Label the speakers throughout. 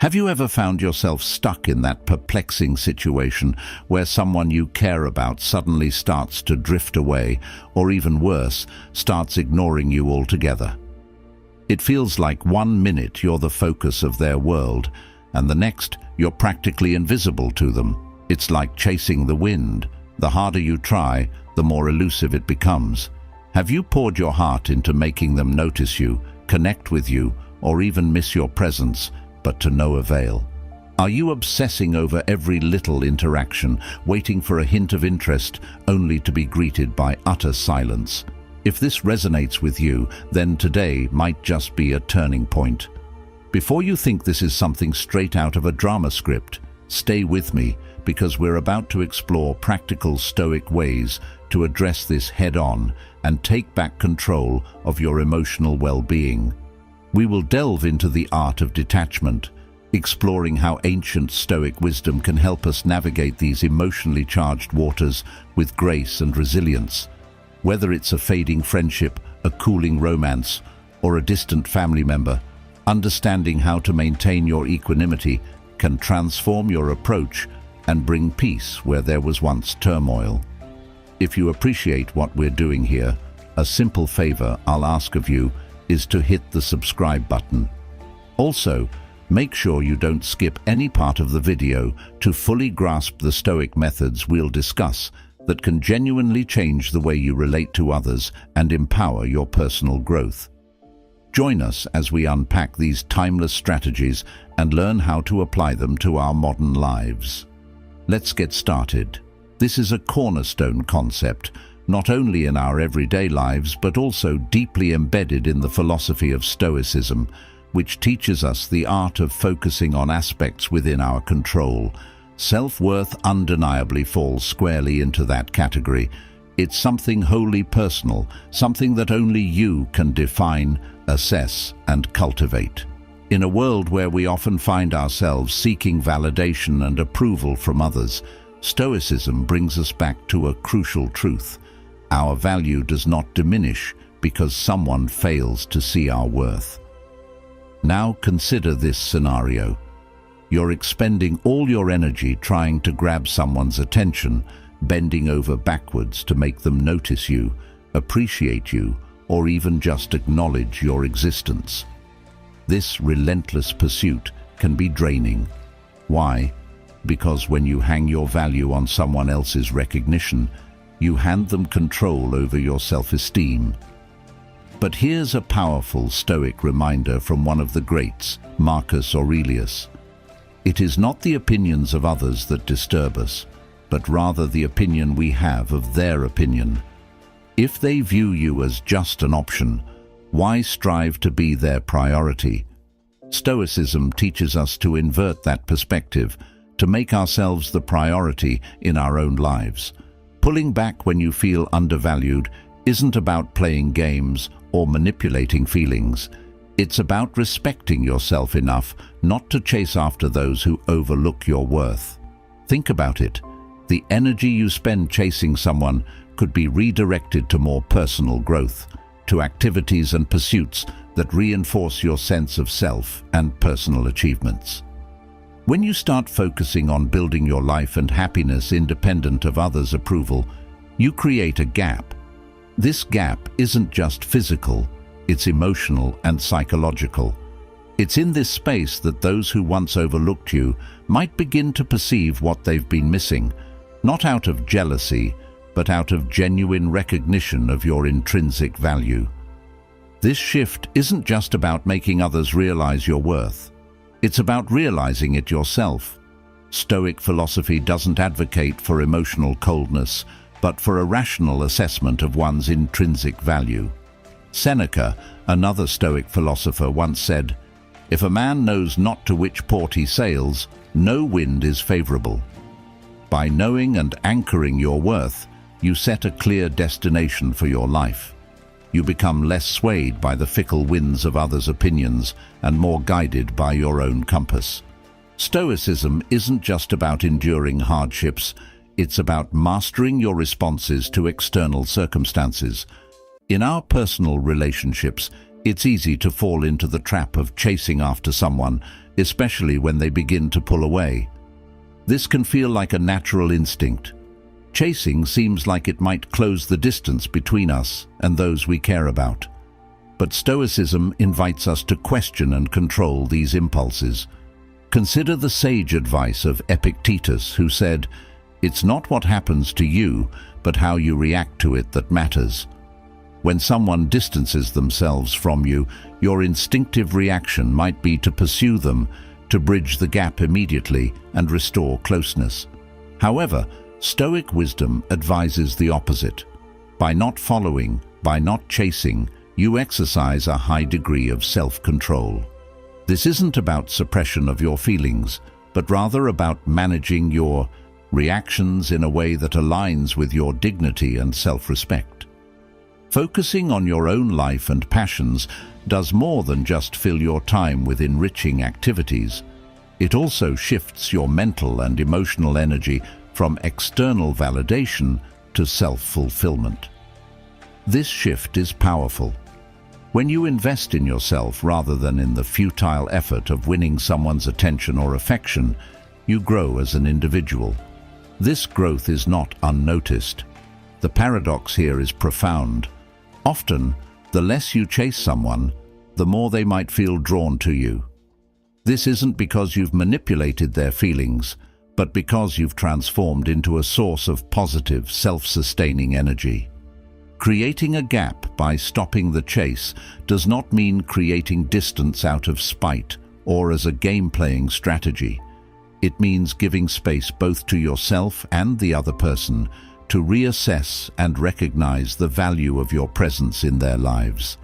Speaker 1: Have you ever found yourself stuck in that perplexing situation where someone you care about suddenly starts to drift away, or even worse, starts ignoring you altogether? It feels like 1 minute you're the focus of their world, and the next you're practically invisible to them. It's like chasing the wind. The harder you try, the more elusive it becomes. Have you poured your heart into making them notice you, connect with you, or even miss your presence, but to no avail? Are you obsessing over every little interaction, waiting for a hint of interest, only to be greeted by utter silence? If this resonates with you, then today might just be a turning point. Before you think this is something straight out of a drama script, stay with me, because we're about to explore practical Stoic ways to address this head-on and take back control of your emotional well-being. We will delve into the art of detachment, exploring how ancient Stoic wisdom can help us navigate these emotionally charged waters with grace and resilience. Whether it's a fading friendship, a cooling romance, or a distant family member, understanding how to maintain your equanimity can transform your approach and bring peace where there was once turmoil. If you appreciate what we're doing here, a simple favor I'll ask of you is to hit the subscribe button. Also, make sure you don't skip any part of the video to fully grasp the Stoic methods we'll discuss that can genuinely change the way you relate to others and empower your personal growth. Join us as we unpack these timeless strategies and learn how to apply them to our modern lives. Let's get started. This is a cornerstone concept, not only in our everyday lives, but also deeply embedded in the philosophy of Stoicism, which teaches us the art of focusing on aspects within our control. Self-worth undeniably falls squarely into that category. It's something wholly personal, something that only you can define, assess, and cultivate. In a world where we often find ourselves seeking validation and approval from others, Stoicism brings us back to a crucial truth. Our value does not diminish because someone fails to see our worth. Now consider this scenario. You're expending all your energy trying to grab someone's attention, bending over backwards to make them notice you, appreciate you, or even just acknowledge your existence. This relentless pursuit can be draining. Why? Because when you hang your value on someone else's recognition, you hand them control over your self-esteem. But here's a powerful Stoic reminder from one of the greats, Marcus Aurelius. It is not the opinions of others that disturb us, but rather the opinion we have of their opinion. If they view you as just an option, why strive to be their priority? Stoicism teaches us to invert that perspective, to make ourselves the priority in our own lives. Pulling back when you feel undervalued isn't about playing games or manipulating feelings. It's about respecting yourself enough not to chase after those who overlook your worth. Think about it. The energy you spend chasing someone could be redirected to more personal growth, to activities and pursuits that reinforce your sense of self and personal achievements. When you start focusing on building your life and happiness independent of others' approval, you create a gap. This gap isn't just physical, it's emotional and psychological. It's in this space that those who once overlooked you might begin to perceive what they've been missing, not out of jealousy, but out of genuine recognition of your intrinsic value. This shift isn't just about making others realize your worth. It's about realizing it yourself. Stoic philosophy doesn't advocate for emotional coldness, but for a rational assessment of one's intrinsic value. Seneca, another Stoic philosopher, once said, "If a man knows not to which port he sails, no wind is favorable." By knowing and anchoring your worth, you set a clear destination for your life. You become less swayed by the fickle winds of others' opinions and more guided by your own compass. Stoicism isn't just about enduring hardships, it's about mastering your responses to external circumstances. In our personal relationships, it's easy to fall into the trap of chasing after someone, especially when they begin to pull away. This can feel like a natural instinct. Chasing seems like it might close the distance between us and those we care about. But Stoicism invites us to question and control these impulses. Consider the sage advice of Epictetus, who said, "It's not what happens to you, but how you react to it that matters." When someone distances themselves from you, your instinctive reaction might be to pursue them, to bridge the gap immediately and restore closeness. However, Stoic wisdom advises the opposite. By not following, by not chasing, you exercise a high degree of self-control. This isn't about suppression of your feelings, but rather about managing your reactions in a way that aligns with your dignity and self-respect. Focusing on your own life and passions does more than just fill your time with enriching activities. It also shifts your mental and emotional energy from external validation to self-fulfillment. This shift is powerful. When you invest in yourself rather than in the futile effort of winning someone's attention or affection, you grow as an individual. This growth is not unnoticed. The paradox here is profound. Often, the less you chase someone, the more they might feel drawn to you. This isn't because you've manipulated their feelings, but because you've transformed into a source of positive, self-sustaining energy. Creating a gap by stopping the chase does not mean creating distance out of spite or as a game-playing strategy. It means giving space both to yourself and the other person to reassess and recognize the value of your presence in their lives.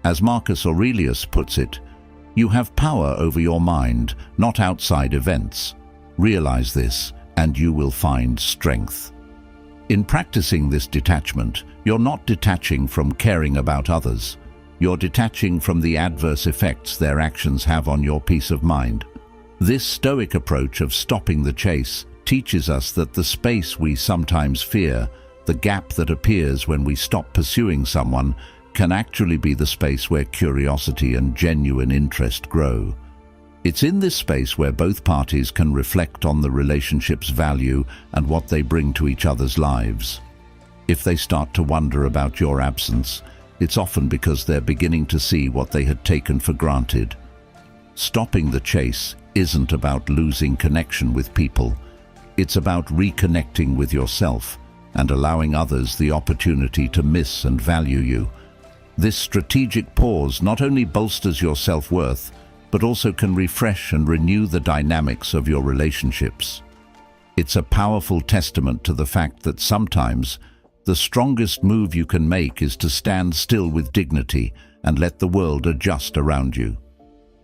Speaker 1: As Marcus Aurelius puts it, you have power over your mind, not outside events. Realize this, and you will find strength. In practicing this detachment, you're not detaching from caring about others. You're detaching from the adverse effects their actions have on your peace of mind. This Stoic approach of stopping the chase teaches us that the space we sometimes fear, the gap that appears when we stop pursuing someone, can actually be the space where curiosity and genuine interest grow. It's in this space where both parties can reflect on the relationship's value and what they bring to each other's lives. If they start to wonder about your absence, it's often because they're beginning to see what they had taken for granted. Stopping the chase isn't about losing connection with people. It's about reconnecting with yourself and allowing others the opportunity to miss and value you. This strategic pause not only bolsters your self-worth, but also can refresh and renew the dynamics of your relationships. It's a powerful testament to the fact that sometimes the strongest move you can make is to stand still with dignity and let the world adjust around you.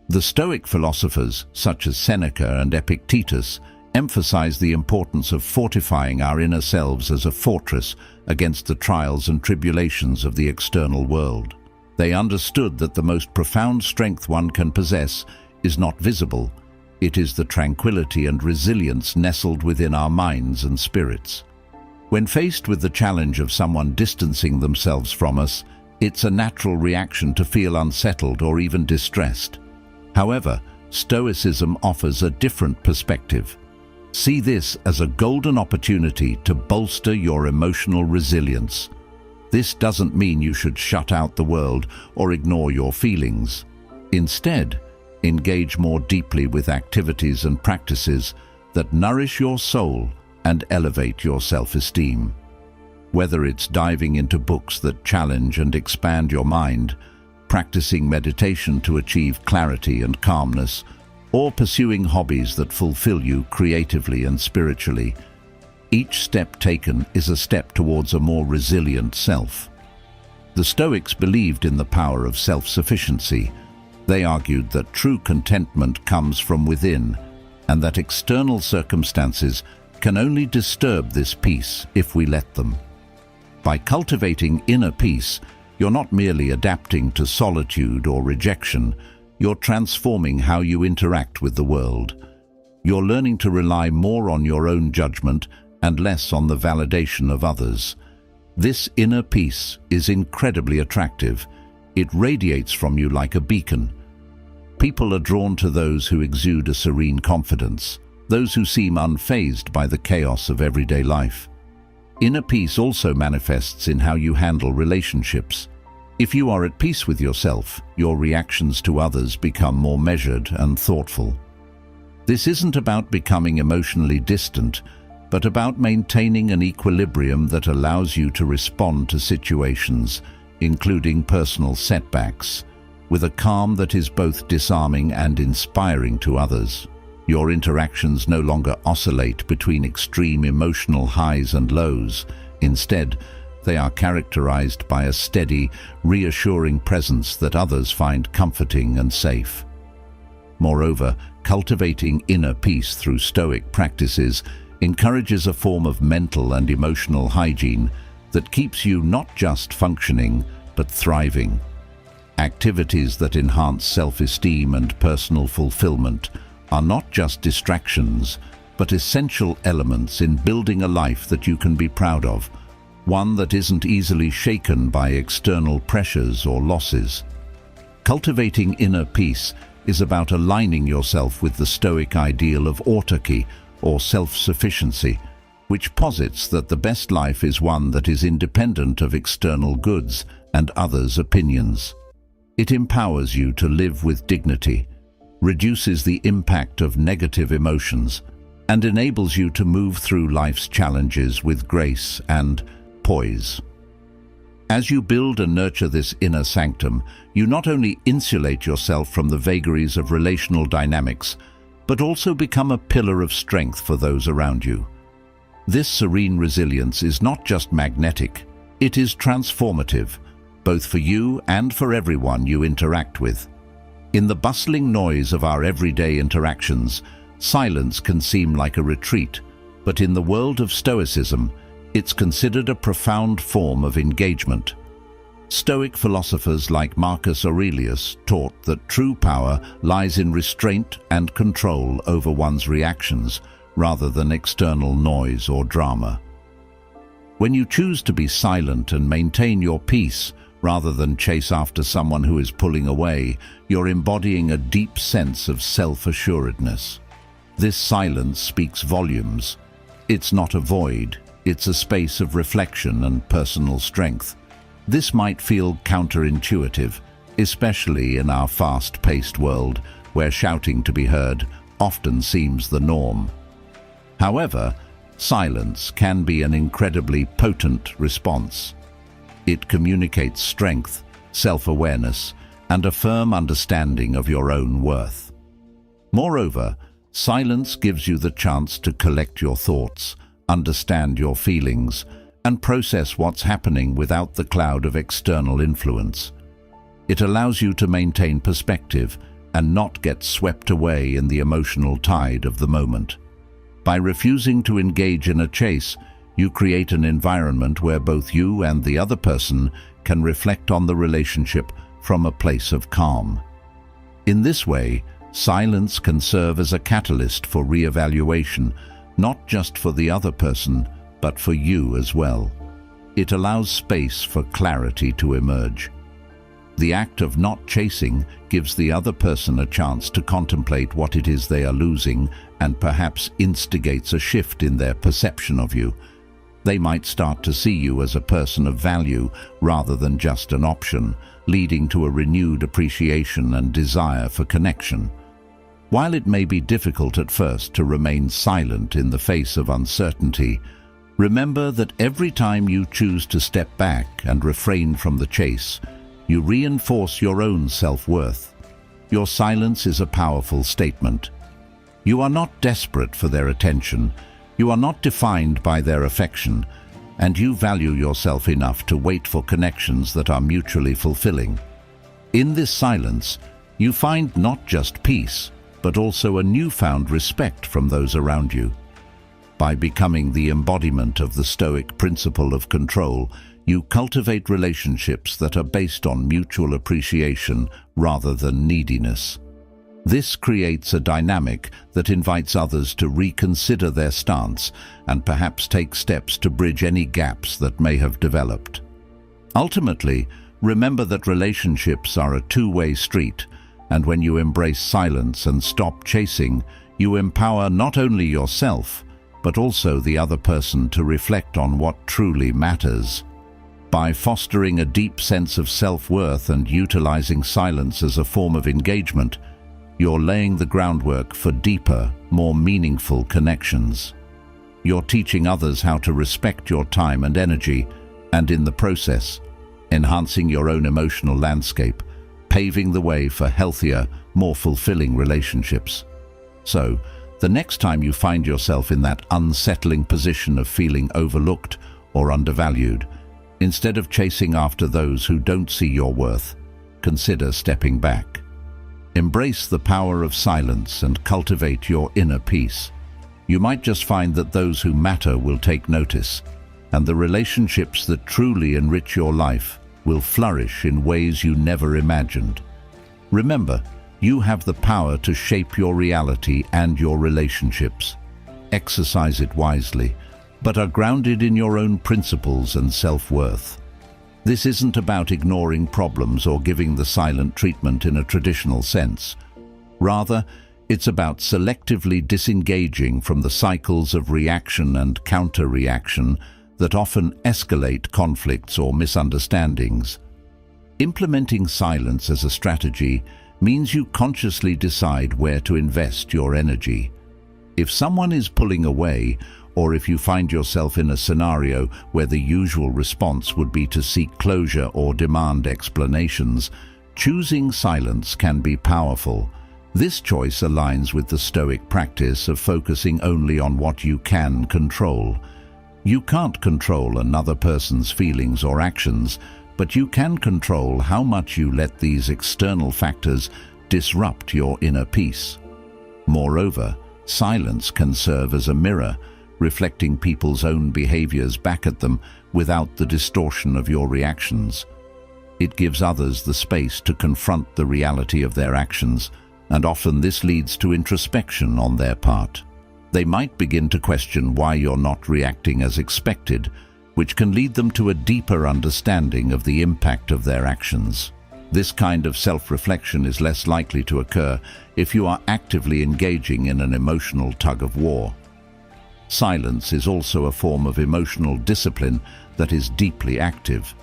Speaker 1: The Stoic philosophers, such as Seneca and Epictetus, emphasize the importance of fortifying our inner selves as a fortress against the trials and tribulations of the external world. They understood that the most profound strength one can possess is not visible. It is the tranquility and resilience nestled within our minds and spirits. When faced with the challenge of someone distancing themselves from us, it's a natural reaction to feel unsettled or even distressed. However, Stoicism offers a different perspective. See this as a golden opportunity to bolster your emotional resilience. This doesn't mean you should shut out the world or ignore your feelings. Instead, engage more deeply with activities and practices that nourish your soul and elevate your self-esteem. Whether it's diving into books that challenge and expand your mind, practicing meditation to achieve clarity and calmness, or pursuing hobbies that fulfill you creatively and spiritually, each step taken is a step towards a more resilient self. The Stoics believed in the power of self-sufficiency. They argued that true contentment comes from within, and that external circumstances can only disturb this peace if we let them. By cultivating inner peace, you're not merely adapting to solitude or rejection, you're transforming how you interact with the world. You're learning to rely more on your own judgment and less on the validation of others. This inner peace is incredibly attractive. It radiates from you like a beacon. People are drawn to those who exude a serene confidence, those who seem unfazed by the chaos of everyday life. Inner peace also manifests in how you handle relationships. If you are at peace with yourself, your reactions to others become more measured and thoughtful. This isn't about becoming emotionally distant, but about maintaining an equilibrium that allows you to respond to situations, including personal setbacks, with a calm that is both disarming and inspiring to others. Your interactions no longer oscillate between extreme emotional highs and lows. Instead, they are characterized by a steady, reassuring presence that others find comforting and safe. Moreover, cultivating inner peace through Stoic practices encourages a form of mental and emotional hygiene that keeps you not just functioning, but thriving. Activities that enhance self-esteem and personal fulfillment are not just distractions, but essential elements in building a life that you can be proud of, one that isn't easily shaken by external pressures or losses. Cultivating inner peace is about aligning yourself with the Stoic ideal of autarky, or self-sufficiency, which posits that the best life is one that is independent of external goods and others' opinions. It empowers you to live with dignity, reduces the impact of negative emotions, and enables you to move through life's challenges with grace and poise. As you build and nurture this inner sanctum, you not only insulate yourself from the vagaries of relational dynamics, but also become a pillar of strength for those around you. This serene resilience is not just magnetic, it is transformative, both for you and for everyone you interact with. In the bustling noise of our everyday interactions, silence can seem like a retreat, but in the world of Stoicism, it's considered a profound form of engagement. Stoic philosophers like Marcus Aurelius taught that true power lies in restraint and control over one's reactions rather than external noise or drama. When you choose to be silent and maintain your peace rather than chase after someone who is pulling away, you're embodying a deep sense of self-assuredness. This silence speaks volumes. It's not a void, it's a space of reflection and personal strength. This might feel counterintuitive, especially in our fast-paced world, where shouting to be heard often seems the norm. However, silence can be an incredibly potent response. It communicates strength, self-awareness, and a firm understanding of your own worth. Moreover, silence gives you the chance to collect your thoughts, understand your feelings, and process what's happening without the cloud of external influence. It allows you to maintain perspective and not get swept away in the emotional tide of the moment. By refusing to engage in a chase, you create an environment where both you and the other person can reflect on the relationship from a place of calm. In this way, silence can serve as a catalyst for re-evaluation, not just for the other person, but for you as well. It allows space for clarity to emerge. The act of not chasing gives the other person a chance to contemplate what it is they are losing and perhaps instigates a shift in their perception of you. They might start to see you as a person of value rather than just an option, leading to a renewed appreciation and desire for connection. While it may be difficult at first to remain silent in the face of uncertainty, remember that every time you choose to step back and refrain from the chase, you reinforce your own self-worth. Your silence is a powerful statement. You are not desperate for their attention, you are not defined by their affection, and you value yourself enough to wait for connections that are mutually fulfilling. In this silence, you find not just peace, but also a newfound respect from those around you. By becoming the embodiment of the Stoic principle of control, you cultivate relationships that are based on mutual appreciation rather than neediness. This creates a dynamic that invites others to reconsider their stance and perhaps take steps to bridge any gaps that may have developed. Ultimately, remember that relationships are a two-way street, And when you embrace silence and stop chasing, you empower not only yourself, but also the other person to reflect on what truly matters. By fostering a deep sense of self-worth and utilizing silence as a form of engagement, you're laying the groundwork for deeper, more meaningful connections. You're teaching others how to respect your time and energy, and in the process, enhancing your own emotional landscape, paving the way for healthier, more fulfilling relationships. So, the next time you find yourself in that unsettling position of feeling overlooked or undervalued, instead of chasing after those who don't see your worth, consider stepping back. Embrace the power of silence and cultivate your inner peace. You might just find that those who matter will take notice, and the relationships that truly enrich your life will flourish in ways you never imagined. Remember, you have the power to shape your reality and your relationships. Exercise it wisely, but are grounded in your own principles and self-worth. This isn't about ignoring problems or giving the silent treatment in a traditional sense. Rather, it's about selectively disengaging from the cycles of reaction and counter-reaction that often escalate conflicts or misunderstandings. Implementing silence as a strategy means you consciously decide where to invest your energy. If someone is pulling away, or if you find yourself in a scenario where the usual response would be to seek closure or demand explanations, choosing silence can be powerful. This choice aligns with the Stoic practice of focusing only on what you can control. You can't control another person's feelings or actions, but you can control how much you let these external factors disrupt your inner peace. Moreover, silence can serve as a mirror, reflecting people's own behaviors back at them without the distortion of your reactions. It gives others the space to confront the reality of their actions, and often this leads to introspection on their part. They might begin to question why you're not reacting as expected, which can lead them to a deeper understanding of the impact of their actions. This kind of self-reflection is less likely to occur if you are actively engaging in an emotional tug-of-war. Silence is also a form of emotional discipline that is deeply active.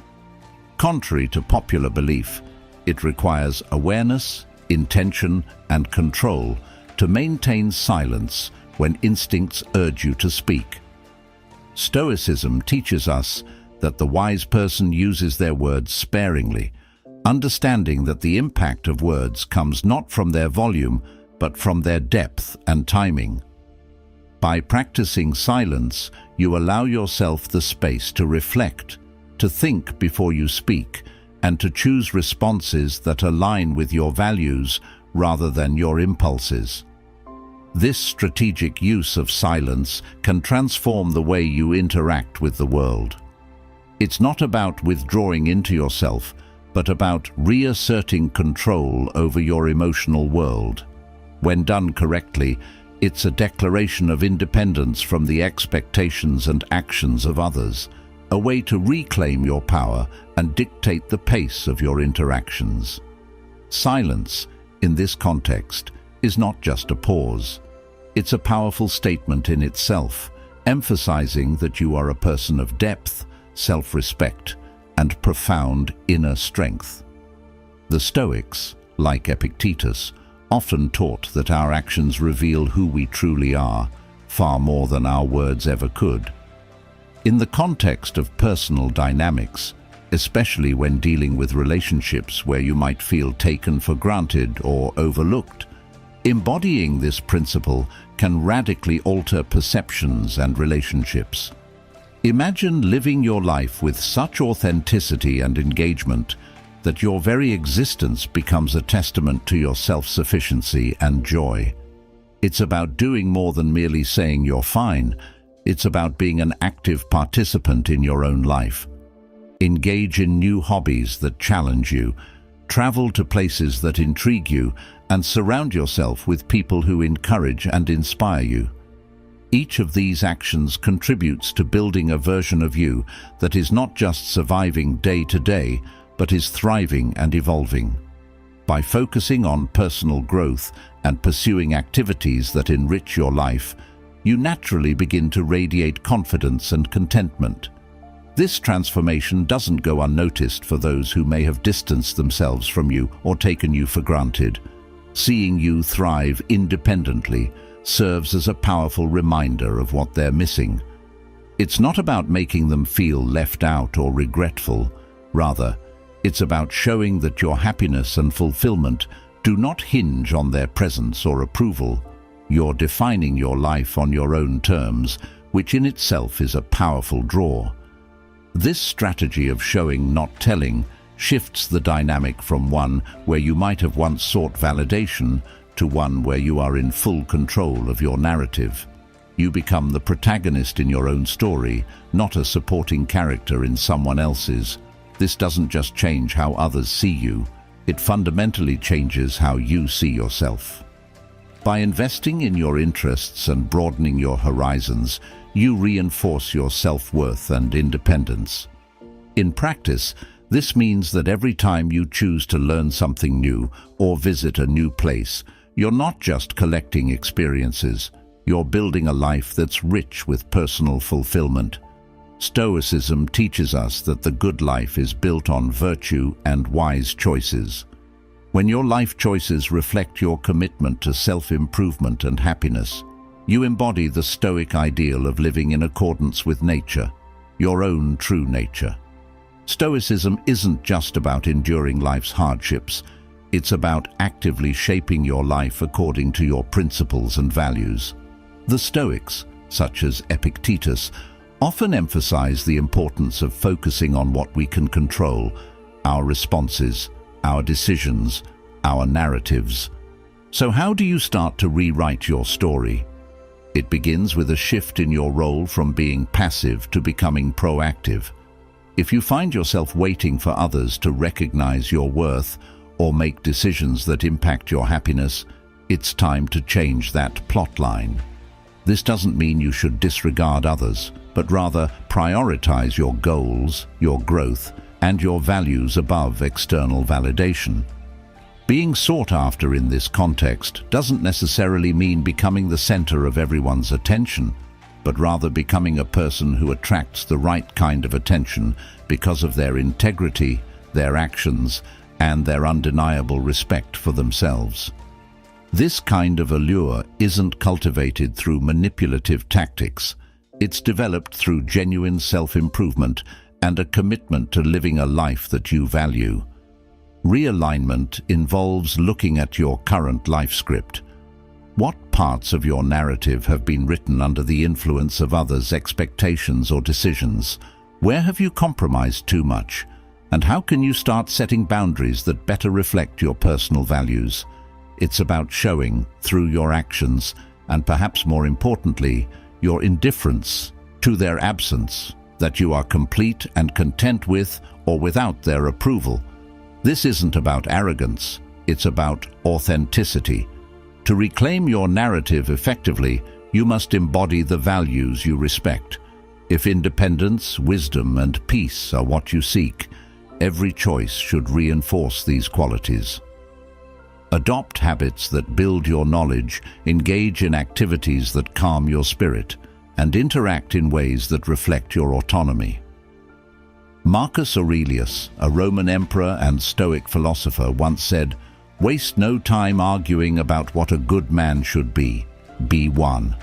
Speaker 1: Contrary to popular belief, it requires awareness, intention, and control to maintain silence when instincts urge you to speak. Stoicism teaches us that the wise person uses their words sparingly, understanding that the impact of words comes not from their volume, but from their depth and timing. By practicing silence, you allow yourself the space to reflect, to think before you speak, and to choose responses that align with your values rather than your impulses. This strategic use of silence can transform the way you interact with the world. It's not about withdrawing into yourself, but about reasserting control over your emotional world. When done correctly, it's a declaration of independence from the expectations and actions of others, a way to reclaim your power and dictate the pace of your interactions. Silence, in this context, is not just a pause. It's a powerful statement in itself, emphasizing that you are a person of depth, self-respect, and profound inner strength. The Stoics, like Epictetus, often taught that our actions reveal who we truly are, far more than our words ever could. In the context of personal dynamics, especially when dealing with relationships where you might feel taken for granted or overlooked, embodying this principle can radically alter perceptions and relationships. Imagine living your life with such authenticity and engagement that your very existence becomes a testament to your self-sufficiency and joy. It's about doing more than merely saying you're fine. It's about being an active participant in your own life. Engage in new hobbies that challenge you, travel to places that intrigue you, and surround yourself with people who encourage and inspire you. Each of these actions contributes to building a version of you that is not just surviving day to day, but is thriving and evolving. By focusing on personal growth and pursuing activities that enrich your life, you naturally begin to radiate confidence and contentment. This transformation doesn't go unnoticed for those who may have distanced themselves from you or taken you for granted. Seeing you thrive independently serves as a powerful reminder of what they're missing. It's not about making them feel left out or regretful. Rather, it's about showing that your happiness and fulfillment do not hinge on their presence or approval. You're defining your life on your own terms, which in itself is a powerful draw. This strategy of showing, not telling, shifts the dynamic from one where you might have once sought validation to one where you are in full control of your narrative. You become the protagonist in your own story, not a supporting character in someone else's. This doesn't just change how others see you, it fundamentally changes how you see yourself. By investing in your interests and broadening your horizons, you reinforce your self-worth and independence. In practice, this means that every time you choose to learn something new or visit a new place, you're not just collecting experiences, you're building a life that's rich with personal fulfillment. Stoicism teaches us that the good life is built on virtue and wise choices. When your life choices reflect your commitment to self-improvement and happiness, you embody the Stoic ideal of living in accordance with nature, your own true nature. Stoicism isn't just about enduring life's hardships, it's about actively shaping your life according to your principles and values. The Stoics, such as Epictetus, often emphasize the importance of focusing on what we can control, our responses, our decisions, our narratives. So how do you start to rewrite your story? It begins with a shift in your role from being passive to becoming proactive. If you find yourself waiting for others to recognize your worth or make decisions that impact your happiness, it's time to change that plotline. This doesn't mean you should disregard others, but rather prioritize your goals, your growth, and your values above external validation. Being sought after in this context doesn't necessarily mean becoming the center of everyone's attention, but rather becoming a person who attracts the right kind of attention because of their integrity, their actions, and their undeniable respect for themselves. This kind of allure isn't cultivated through manipulative tactics. It's developed through genuine self-improvement and a commitment to living a life that you value. Realignment involves looking at your current life script. What parts of your narrative have been written under the influence of others' expectations or decisions? Where have you compromised too much? And how can you start setting boundaries that better reflect your personal values? It's about showing, through your actions, and perhaps more importantly, your indifference to their absence, that you are complete and content with or without their approval. This isn't about arrogance, it's about authenticity. To reclaim your narrative effectively, you must embody the values you respect. If independence, wisdom, and peace are what you seek, every choice should reinforce these qualities. Adopt habits that build your knowledge, engage in activities that calm your spirit, and interact in ways that reflect your autonomy. Marcus Aurelius, a Roman emperor and Stoic philosopher, once said, "Waste no time arguing about what a good man should be one."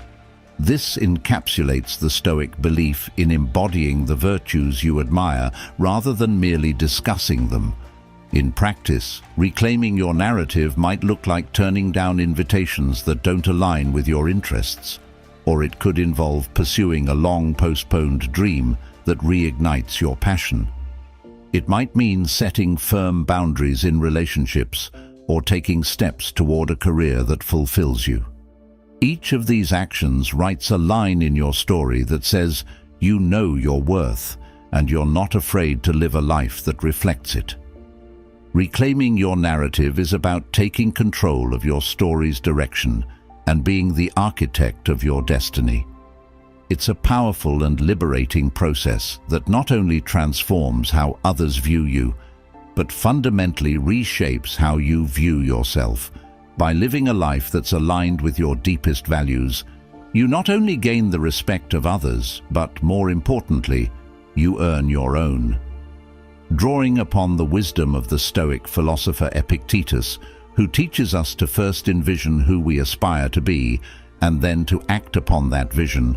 Speaker 1: This encapsulates the Stoic belief in embodying the virtues you admire rather than merely discussing them. In practice, reclaiming your narrative might look like turning down invitations that don't align with your interests, or it could involve pursuing a long-postponed dream that reignites your passion. It might mean setting firm boundaries in relationships or taking steps toward a career that fulfills you. Each of these actions writes a line in your story that says you know your worth and you're not afraid to live a life that reflects it. Reclaiming your narrative is about taking control of your story's direction and being the architect of your destiny. It's a powerful and liberating process that not only transforms how others view you, but fundamentally reshapes how you view yourself. By living a life that's aligned with your deepest values, you not only gain the respect of others, but more importantly, you earn your own. Drawing upon the wisdom of the Stoic philosopher Epictetus, who teaches us to first envision who we aspire to be and then to act upon that vision,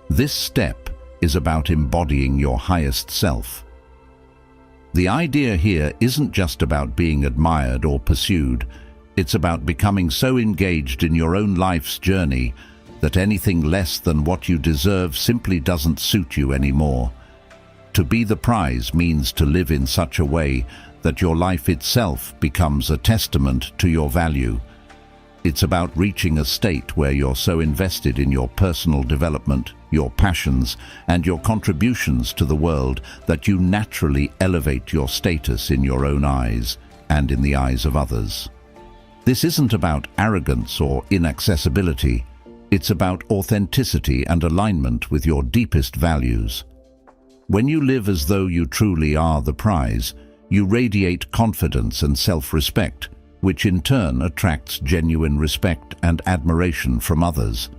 Speaker 1: this step is about embodying your highest self. The idea here isn't just about being admired or pursued. It's about becoming so engaged in your own life's journey that anything less than what you deserve simply doesn't suit you anymore. To be the prize means to live in such a way that your life itself becomes a testament to your value. It's about reaching a state where you're so invested in your personal development, your passions, and your contributions to the world that you naturally elevate your status in your own eyes and in the eyes of others. This isn't about arrogance or inaccessibility. It's about authenticity and alignment with your deepest values. When you live as though you truly are the prize, you radiate confidence and self-respect, which in turn attracts genuine respect and admiration from others.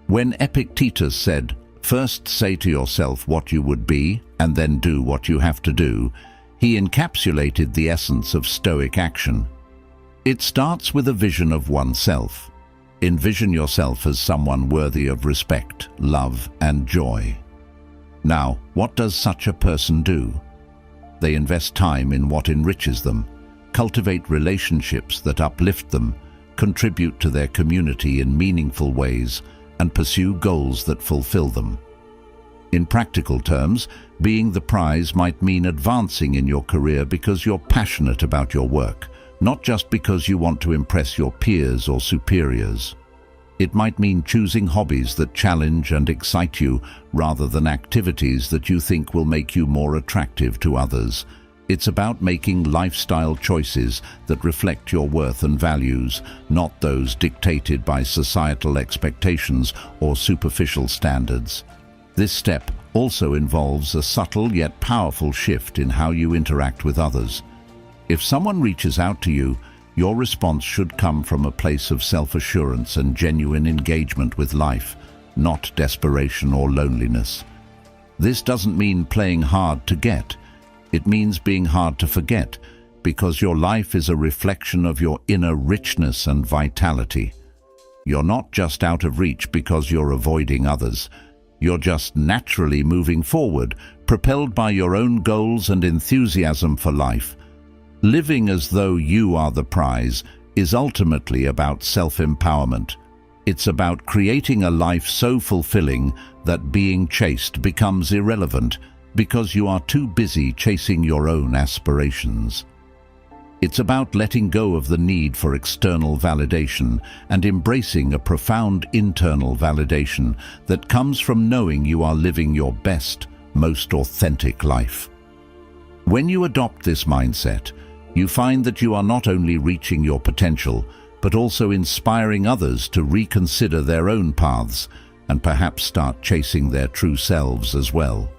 Speaker 1: When Epictetus said, "First say to yourself what you would be, and then do what you have to do," he encapsulated the essence of Stoic action. It starts with a vision of oneself. Envision yourself as someone worthy of respect, love, and joy. Now, what does such a person do? They invest time in what enriches them, cultivate relationships that uplift them, contribute to their community in meaningful ways, and pursue goals that fulfill them. In practical terms, being the prize might mean advancing in your career because you're passionate about your work, not just because you want to impress your peers or superiors. It might mean choosing hobbies that challenge and excite you rather than activities that you think will make you more attractive to others. It's about making lifestyle choices that reflect your worth and values, not those dictated by societal expectations or superficial standards. This step also involves a subtle yet powerful shift in how you interact with others. If someone reaches out to you, your response should come from a place of self-assurance and genuine engagement with life, not desperation or loneliness. This doesn't mean playing hard to get. It means being hard to forget, because your life is a reflection of your inner richness and vitality. You're not just out of reach because you're avoiding others. You're just naturally moving forward, propelled by your own goals and enthusiasm for life. Living as though you are the prize is ultimately about self-empowerment. It's about creating a life so fulfilling that being chased becomes irrelevant because you are too busy chasing your own aspirations. It's about letting go of the need for external validation and embracing a profound internal validation that comes from knowing you are living your best, most authentic life. When you adopt this mindset, you find that you are not only reaching your potential, but also inspiring others to reconsider their own paths and perhaps start chasing their true selves as well.